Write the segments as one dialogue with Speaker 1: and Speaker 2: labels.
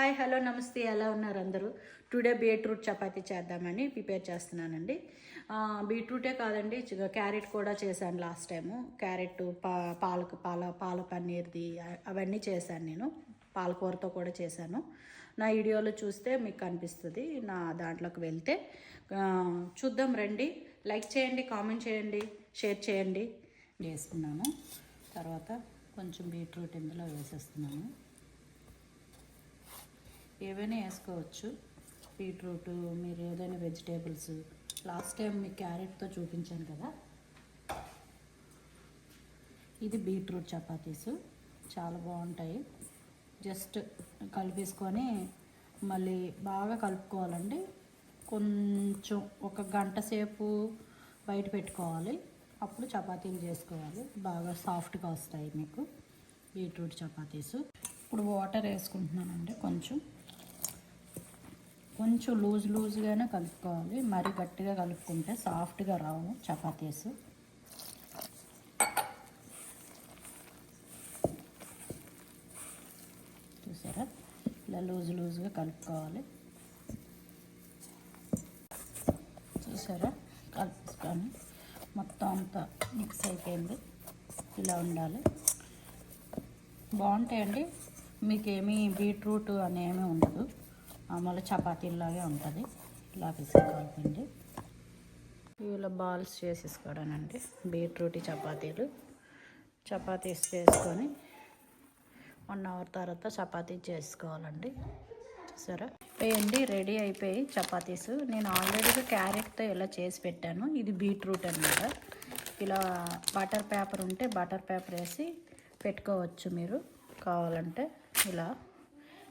Speaker 1: Hi hello నమస్తే, ఎలా ఉన్నారు అందరూ? టుడే బీట్రూట్ చపాతీ చేద్దామని ప్రిపేర్ చేస్తున్నానండి. బీట్రూటే కాదండి, క్యారెట్ కూడా చేశాను లాస్ట్ టైము. క్యారెట్ పాల పన్నీర్ది అవన్నీ చేశాను నేను. పాలకూరతో కూడా చేశాను. నా వీడియోలో చూస్తే మీకు కనిపిస్తుంది. నా దాంట్లోకి వెళ్తే చూద్దాం రండి. లైక్ చేయండి, కామెంట్ చేయండి, షేర్ చేయండి. వేసుకున్నాను. తర్వాత కొంచెం బీట్రూట్ ఇందులో వేసేస్తున్నాను. ఏవైనా వేసుకోవచ్చు, బీట్రూట్, మీరు ఏదైనా వెజిటేబుల్స్. లాస్ట్ టైం మీకు క్యారెట్తో చూపించాను కదా. ఇది బీట్రూట్ చపాతీస్ చాలా బాగుంటాయి. జస్ట్ కలిపేసుకొని మళ్ళీ బాగా కలుపుకోవాలండి. కొంచెం ఒక గంట సేపు బయట పెట్టుకోవాలి. అప్పుడు చపాతీలు చేసుకోవాలి. బాగా సాఫ్ట్గా వస్తాయి మీకు బీట్రూట్ చపాతీస్. ఇప్పుడు వాటర్ వేసుకుంటున్నానండి. కొంచెం లూజ్గానే కలుపుకోవాలి. మరీ గట్టిగా కలుపుకుంటే సాఫ్ట్గా రావు చపాతీస్. చూసారా, ఇలా లూజ్గా కలుపుకోవాలి. చూసారా, కలుపుకొని మొత్తం అంతా మిక్స్ అయిపోయింది. ఇలా ఉండాలి. బాగుంటాయండి. మీకేమీ బీట్రూట్ అనేమీ ఉండదు, మామూలు చపాతీలాగే ఉంటుంది. ఇలా వేసుకోవాలండి. ఇలా బాల్స్ చేసేసుకోవడానండి బీట్రూట్ చపాతీస్ వేసుకొని 1 అవర్ తర్వాత చపాతీ చేసుకోవాలండి. చూసారా, వేయండి. రెడీ అయిపోయి చపాతీస్. నేను ఆల్రెడీగా క్యారెట్తో ఇలా చేసి పెట్టాను. ఇది బీట్రూట్ అన్నమాట. ఇలా బటర్ పేపర్ ఉంటే బటర్ పేపర్ వేసి పెట్టుకోవచ్చు మీరు కావాలంటే. ఇలా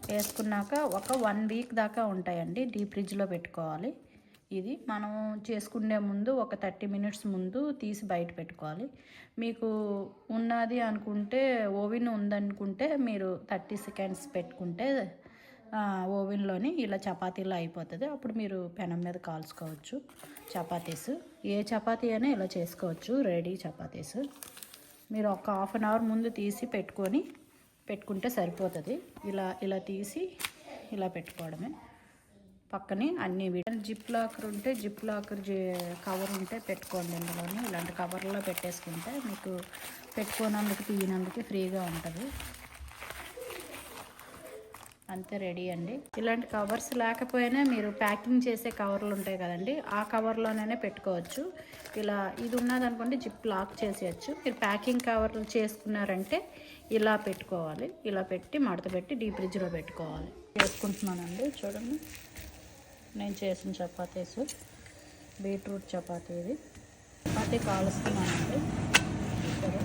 Speaker 1: వేసుకున్నాక ఒక 1 వీక్ దాకా ఉంటాయండి. డీప్ ఫ్రిడ్జ్లో పెట్టుకోవాలి. ఇది మనం చేసుకునే ముందు ఒక 30 మినిట్స్ ముందు తీసి బయట పెట్టుకోవాలి. మీకు ఉన్నది అనుకుంటే, ఓవెన్ ఉందనుకుంటే మీరు 30 సెకండ్స్ పెట్టుకుంటే ఓవెన్లోని ఇలా చపాతీలో అయిపోతుంది. అప్పుడు మీరు పెనం మీద కాల్చుకోవచ్చు చపాతీస్. ఏ చపాతీ అయినా ఇలా చేసుకోవచ్చు. రెడీ చపాతీస్ మీరు ఒక హాఫ్ అన్ అవర్ ముందు తీసి పెట్టుకుంటే సరిపోతుంది. ఇలా తీసి ఇలా పెట్టుకోవడమే. పక్కనే అన్నీ జిప్ లాకర్ ఉంటే కవర్ ఉంటే పెట్టుకోండి. ఇందులోని ఇలాంటి కవర్లో పెట్టేసుకుంటే మీకు పెట్టుకోనందుకు తీయనందుకు ఫ్రీగా ఉంటుంది. అంతే, రెడీ అండి. ఇలాంటి కవర్స్ లేకపోయినా మీరు ప్యాకింగ్ చేసే కవర్లు ఉంటాయి కదండి, ఆ కవర్లోనే పెట్టుకోవచ్చు. ఇలా ఇది ఉన్నదనుకోండి, జిప్ లాక్ చేసేయచ్చు. మీరు ప్యాకింగ్ కవర్లు చేసుకున్నారంటే ఇలా పెట్టుకోవాలి. ఇలా పెట్టి మడత పెట్టి డీప్ ఫ్రిడ్జ్లో పెట్టుకోవాలి. చేసుకుంటున్నానండి. చూడండి, నేను చేసిన చపాతీస్ బీట్రూట్ చపాతీ. ఇది చపాతీ కాలుస్తున్నానండి. సరే,